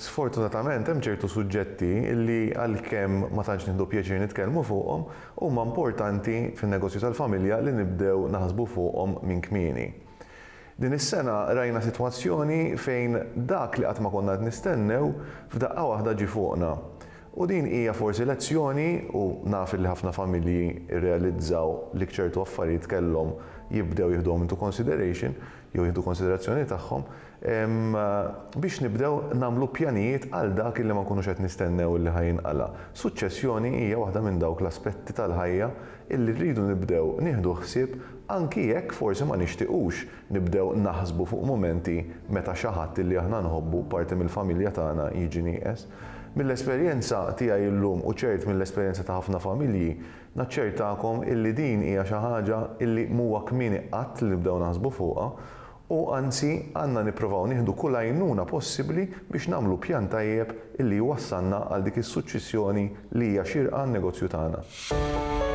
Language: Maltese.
sfortunatament hemm ċertu suġġetti li għalkemm ma tantx nieħdu pjaċir nitkellmu fuqhom huma importanti fin-negozju tal-familja li nibdew naħsbu fuqhom minn kmieni. Din is-sena rajna sitwazzjoni fejn dak li qatt ma konna qed nistennew f'daqqa waħda ġie fuqna. U din hija forsi lezzjoni u naf li ħafna familji rrealizzaw li ċertu affarijiet kellhom jibdew jieħduhom into consideration jew jieħdu konsiderazzjoni tagħhom biex nibdew nagħmlu pjanijiet għal dak li ma nkunux qed nistennew li ħajinqala. Suċċessjoni hija waħda minn dawk l-aspetti tal-ħajja illi rridu nibdew nieħdu ħsieb anki jekk forsi ma nixtiequx nibdew naħsbu fuq momenti meta xi ħadd illi aħna nħobbu parti mill-familja tagħna jiġi nieqes. Mill-esperjenza tiegħi llum u ċert mill-esperjenza ta' ħafna familji, naċċertakom illi din hija xi ħaġa illi huwa kmieni qatt li nibdew naħsbu fuqha u anzi għandna nippruvaw nieħdu kull għajnuna possibbli biex nagħmlu pjan tajjeb illi jwassalna għal dik is-suċċessjoni li hija xirqa n-negozju tagħna.